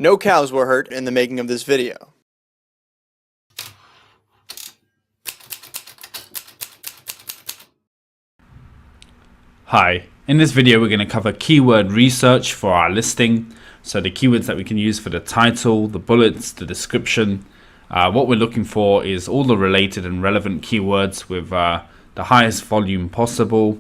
No cows were hurt in the making of this video. Hi, in this video we're going to cover keyword research for our listing. So the keywords that we can use for the title, the bullets, the description. What we're looking for is all the related and relevant keywords with the highest volume possible.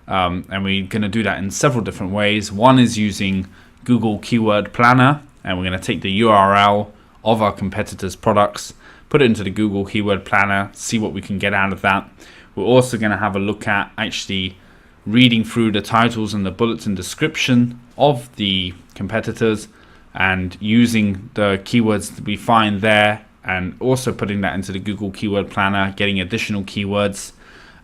And we're going to do that in several different ways. One is using Google Keyword Planner, and we're going to take the URL of our competitors' products, put it into the Google Keyword Planner, see what we can get out of that. We're also going to have a look at actually reading through the titles and the bullets and description of the competitors and using the keywords that we find there and also putting that into the Google Keyword Planner, getting additional keywords.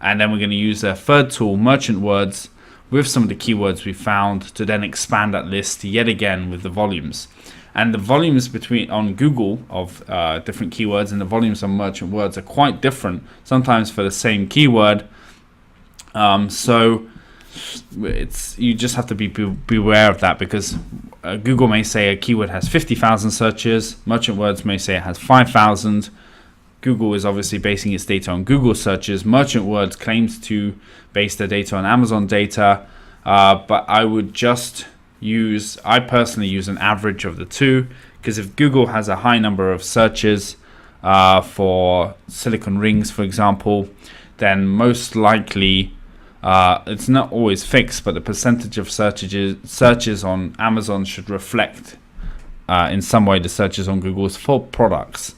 And then we're going to use a third tool, Merchant Words, with some of the keywords we found to then expand that list yet again with the volumes. And the volumes on Google of different keywords and the volumes on Merchant Words are quite different, sometimes for the same keyword. So you just have to beware of that, because Google may say a keyword has 50,000 searches, Merchant Words may say it has 5,000. Google is obviously basing its data on Google searches. Merchant Words claims to base their data on Amazon data, but I personally use an average of the two, because if Google has a high number of searches for silicone rings, for example, then most likely it's not always fixed, but the percentage of searches on Amazon should reflect in some way the searches on Google's for products.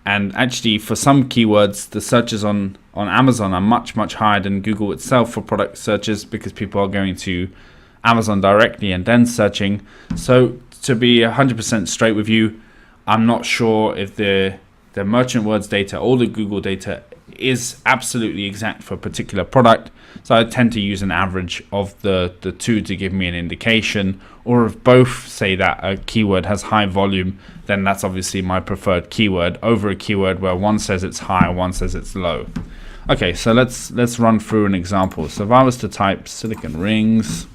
And actually, for some keywords, the searches on Amazon are much higher than Google itself for product searches, because people are going to Amazon directly and then searching. So to be 100% straight with you, I'm not sure if the Merchant Words data or the Google data is absolutely exact for a particular product. So I tend to use an average of the two to give me an indication. Or if both say that a keyword has high volume, then that's obviously my preferred keyword over a keyword where one says it's high, one says it's low. Okay, so let's run through an example. So if I was to type silicone rings,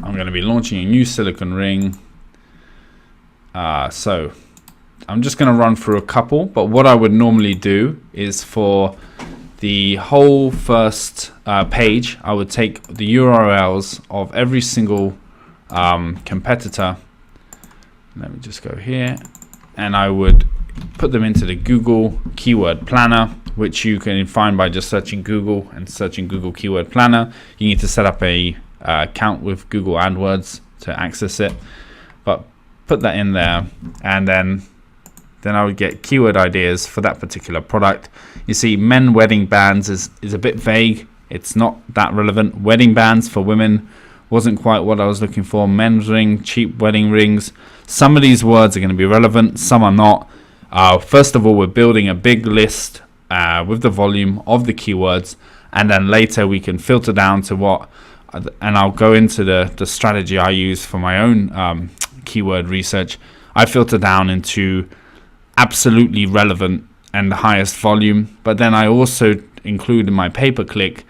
I'm going to be launching a new silicone ring. So I'm just going to run through a couple, but what I would normally do is for the whole first page, I would take the URLs of every single competitor. Let me just go here, and I would put them into the Google Keyword Planner, which you can find by just searching Google and searching Google Keyword Planner. You need to set up a account with Google AdWords to access it, but put that in there, and then I would get keyword ideas for that particular product. You see, men wedding bands is a bit vague. It's not that relevant. Wedding bands for women wasn't quite what I was looking for. Men's ring, cheap wedding rings. Some of these words are going to be relevant, some are not. First of all, we're building a big list with the volume of the keywords, and then later we can filter down to what, and I'll go into the strategy I use for my own keyword research. I filter down into absolutely relevant and the highest volume, but then I also include in my pay-per-click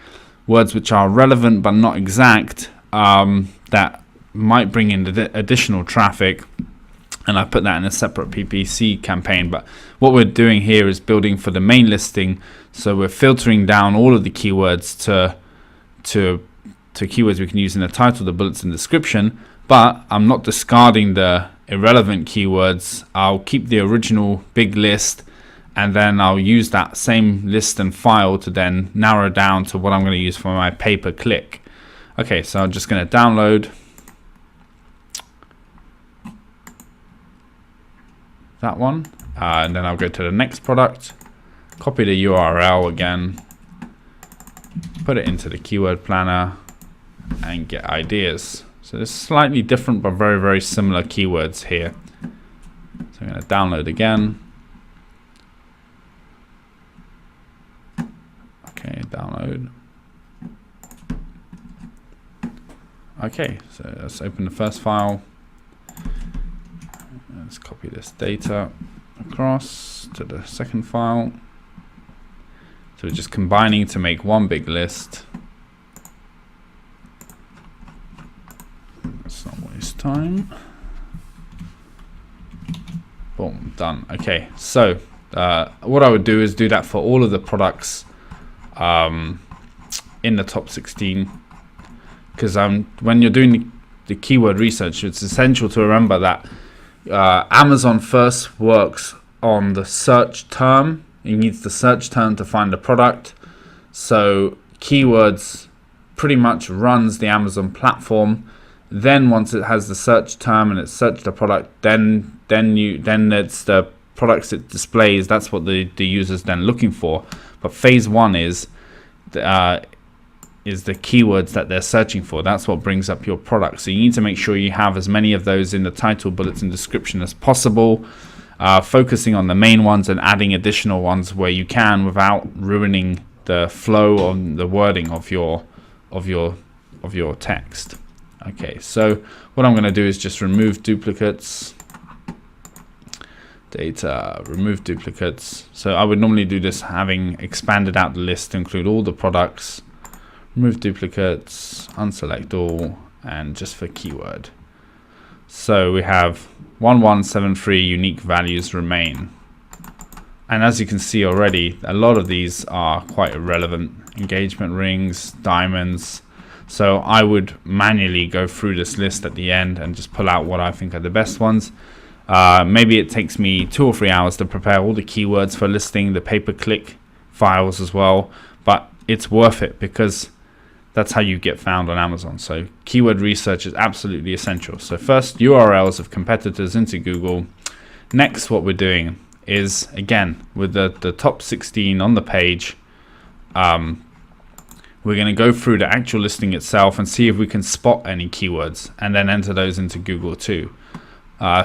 words which are relevant but not exact, that might bring in the additional traffic, and I put that in a separate PPC campaign. But what we're doing here is building for the main listing, so we're filtering down all of the keywords to keywords we can use in the title, the bullets, and description, but I'm not discarding the irrelevant keywords. I'll keep the original big list, and then I'll use that same list and file to then narrow down to what I'm going to use for my pay-per-click. Okay, so I'm just going to download that one, and then I'll go to the next product, copy the URL again, put it into the keyword planner, and get ideas. So there's slightly different but very similar keywords here. So I'm going to download again. Okay, download. Okay, so let's open the first file. Let's copy this data across to the second file. So we're just combining to make one big list. That's not what it's time. Boom, done. Okay, so what I would do is do that for all of the products in the top 16, because when you're doing the keyword research, it's essential to remember that Amazon first works on the search term. It needs the search term to find the product. So keywords pretty much runs the Amazon platform. Then once it has the search term and it's searched the product, then it's the products it displays. That's what the user's then looking for. But phase one is the keywords that they're searching for. That's what brings up your product. So you need to make sure you have as many of those in the title, bullets, and description as possible, focusing on the main ones and adding additional ones where you can without ruining the flow or the wording of your text. Okay, so what I'm going to do is just remove duplicates. Data, remove duplicates. So I would normally do this having expanded out the list to include all the products. Remove duplicates, unselect all, and just for keyword. So we have 1173 unique values remain. And as you can see already, a lot of these are quite irrelevant. Engagement rings, diamonds. So I would manually go through this list at the end and just pull out what I think are the best ones. Maybe it takes me 2 or 3 hours to prepare all the keywords for listing, the pay-per-click files as well, but it's worth it because that's how you get found on Amazon. So keyword research is absolutely essential. So first, URLs of competitors into Google. Next, what we're doing is, again, with the top 16 on the page, we're going to go through the actual listing itself and see if we can spot any keywords and then enter those into Google too.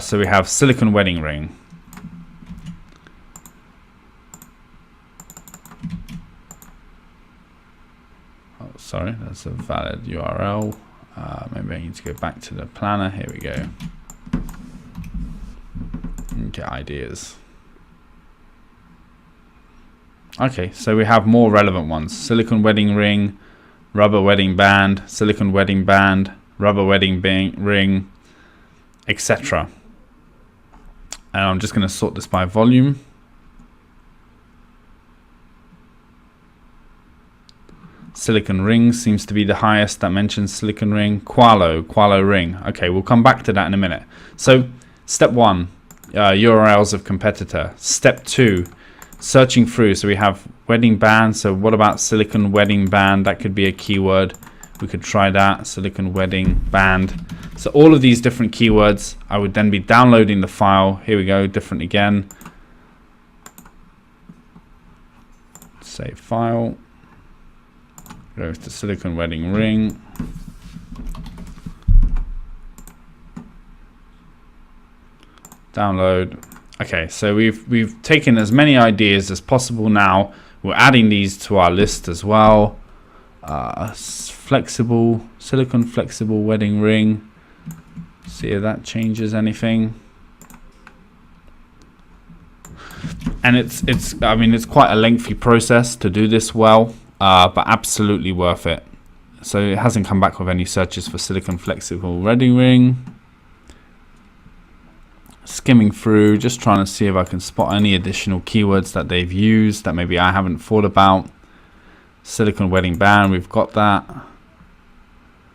So we have silicone wedding ring. Oh, sorry, that's a valid URL. Maybe I need to go back to the planner. Here we go. And get ideas. Okay, so we have more relevant ones. Silicone wedding ring, rubber wedding band, silicone wedding band, rubber wedding ring, etc. And I'm just going to sort this by volume. Silicone ring seems to be the highest that mentions silicone ring. Qualo ring. Okay, we'll come back to that in a minute. So step 1, URLs of competitor. Step 2, searching through. So we have wedding band. So what about silicone wedding band? That could be a keyword. We could try that. Silicone wedding band. So all of these different keywords, I would then be downloading the file. Here we go, different again. Save file. Go to silicone wedding ring. Download. Okay, so we've taken as many ideas as possible now. We're adding these to our list as well. Flexible, silicone flexible wedding ring. See if that changes anything. And I mean, it's quite a lengthy process to do this well, but absolutely worth it. So it hasn't come back with any searches for silicone flexible wedding ring. Skimming through, just trying to see if I can spot any additional keywords that they've used that maybe I haven't thought about. Silicone wedding band, we've got that.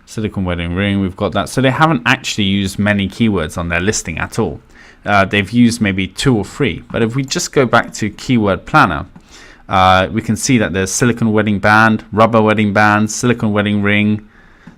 Silicone wedding ring, we've got that. So they haven't actually used many keywords on their listing at all. They've used maybe 2 or 3. But if we just go back to keyword planner, we can see that there's silicone wedding band, rubber wedding bands, silicone wedding ring,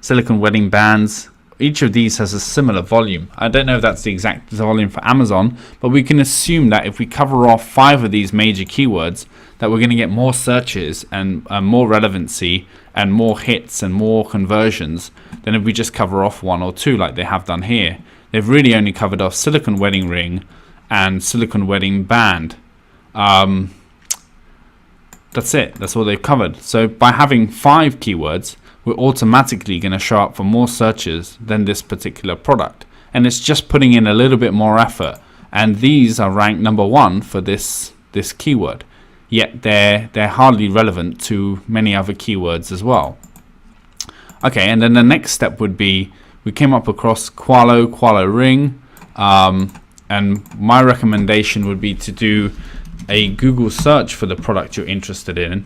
silicone wedding bands. Each of these has a similar volume. I don't know if that's the exact volume for Amazon, but we can assume that if we cover off 5 of these major keywords, that we're going to get more searches and more relevancy and more hits and more conversions than if we just cover off 1 or 2 like they have done here. They've really only covered off silicone wedding ring and silicone wedding band. That's it. That's all they've covered. So by having 5 keywords, we're automatically going to show up for more searches than this particular product. And it's just putting in a little bit more effort. And these are ranked number 1 for this keyword. Yet they're hardly relevant to many other keywords as well. Okay, and then the next step would be we came up across Qualo ring, and my recommendation would be to do a Google search for the product you're interested in.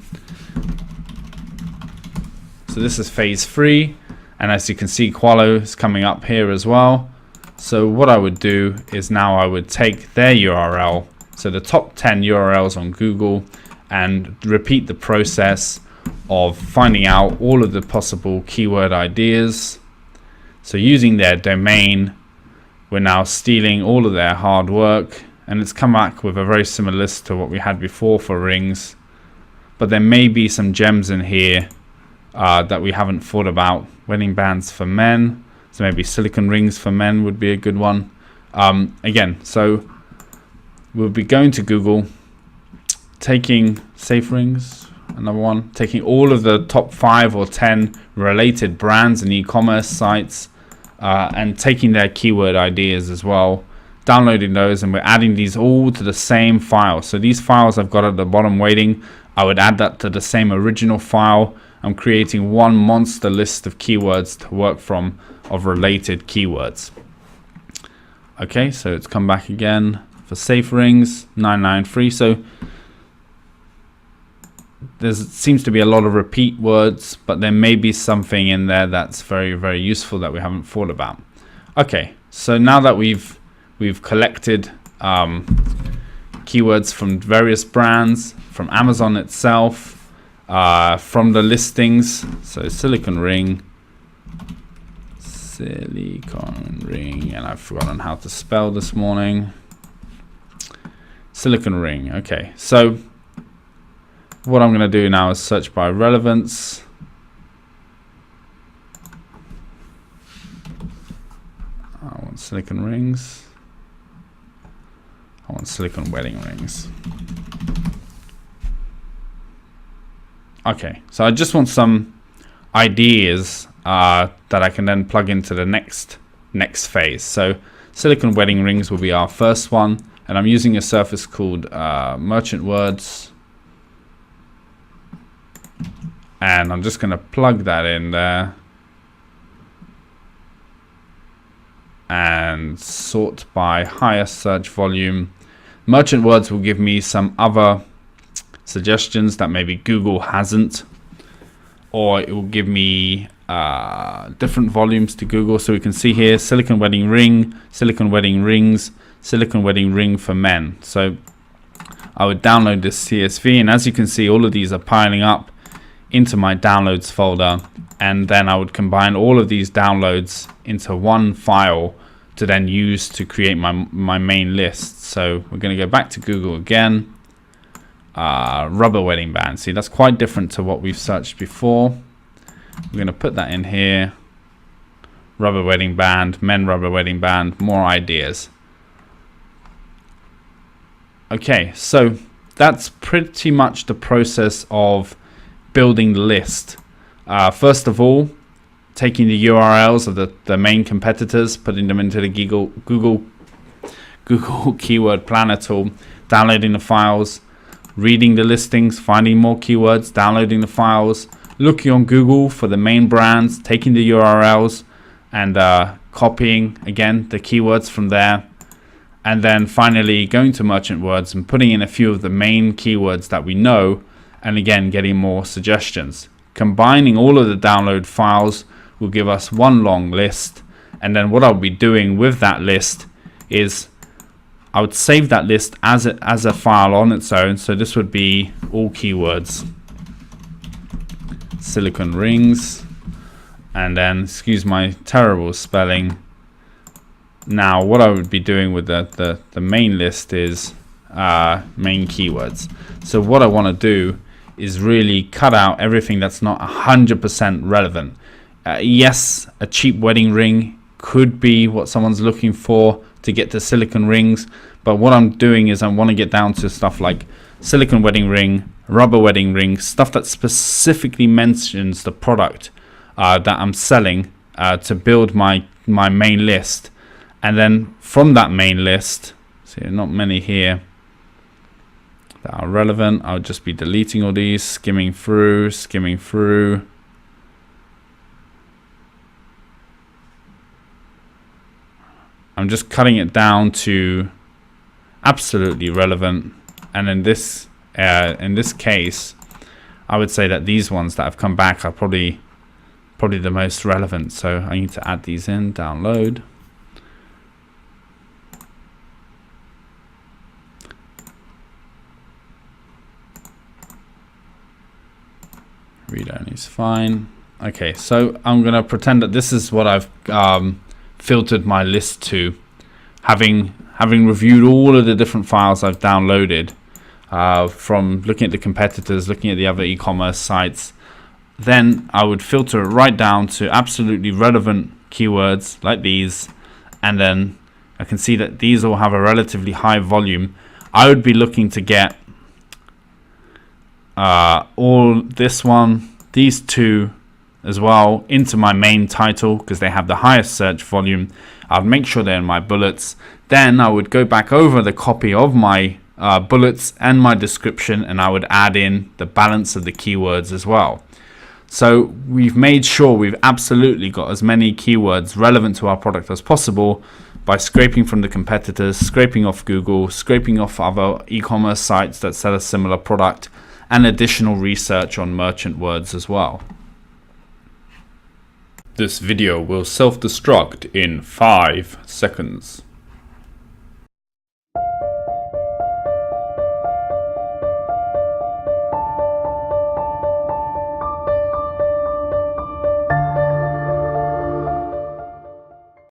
So this is phase 3, and as you can see, Qualo is coming up here as well. So what I would do is now I would take their URL, so the top 10 URLs on Google, and repeat the process of finding out all of the possible keyword ideas. So using their domain, we're now stealing all of their hard work, and it's come back with a very similar list to what we had before for rings. But there may be some gems in here that we haven't thought about. Wedding bands for men, so maybe silicone rings for men would be a good one. Again, so we'll be going to Google, taking safe rings, another one, taking all of the top 5 or 10 related brands and e-commerce sites, and taking their keyword ideas as well, downloading those, and we're adding these all to the same file. So these files I've got at the bottom waiting, I would add that to the same original file. I'm creating one monster list of keywords to work from, of related keywords. Okay, so it's come back again for safe rings 993. So there seems to be a lot of repeat words, but there may be something in there that's very, very useful that we haven't thought about. Okay, so now that we've collected keywords from various brands, from Amazon itself, from the listings, so silicone ring, and I've forgotten how to spell this morning. Silicone ring. Okay, so what I'm going to do now is search by relevance. I want silicone rings. I want silicone wedding rings. Okay, so I just want some ideas that I can then plug into the next phase. So silicone wedding rings will be our first one, and I'm using a surface called Merchant Words, and I'm just going to plug that in there and sort by highest search volume. Merchant Words will give me some other suggestions that maybe Google hasn't, or it will give me different volumes to Google. So we can see here silicone wedding ring, silicone wedding rings, silicone wedding ring for men. So I would download this CSV, and as you can see, all of these are piling up into my downloads folder, and then I would combine all of these downloads into one file to then use to create my main list. So we're going to go back to Google again. Rubber wedding band. See, that's quite different to what we've searched before. We're going to put that in here. Rubber wedding band, men rubber wedding band, more ideas. Okay, so that's pretty much the process of building the list. First of all, taking the URLs of the main competitors, putting them into the Google Keyword Planner tool, downloading the files, reading the listings, finding more keywords, downloading the files, looking on Google for the main brands, taking the URLs and copying again the keywords from there, and then finally going to Merchant Words and putting in a few of the main keywords that we know, and again getting more suggestions. Combining all of the download files will give us one long list, and then what I'll be doing with that list is I would save that list as a file on its own. So this would be all keywords, silicone rings, and then, excuse my terrible spelling. Now what I would be doing with the main list is main keywords. So what I want to do is really cut out everything that's not 100% relevant. Yes, a cheap wedding ring could be what someone's looking for to get to silicone rings, but what I'm doing is I want to get down to stuff like silicone wedding ring, rubber wedding ring, stuff that specifically mentions the product that I'm selling to build my main list. And then from that main list, see, not many here that are relevant. I'll just be deleting all these, skimming through. I'm just cutting it down to absolutely relevant, and in this case, I would say that these ones that have come back are probably the most relevant. So I need to add these in, download. Read only is fine. Okay, so I'm gonna pretend that this is what I've filtered my list to, having reviewed all of the different files I've downloaded from looking at the competitors, looking at the other e-commerce sites. Then I would filter it right down to absolutely relevant keywords like these, and then I can see that these all have a relatively high volume. I would be looking to get all this one, these two as well into my main title because they have the highest search volume. I'll make sure they're in my bullets. Then I would go back over the copy of my bullets and my description, and I would add in the balance of the keywords as well. So we've made sure we've absolutely got as many keywords relevant to our product as possible by scraping from the competitors, scraping off Google, scraping off other e-commerce sites that sell a similar product, and additional research on merchant words as well. This video will self-destruct in 5 seconds.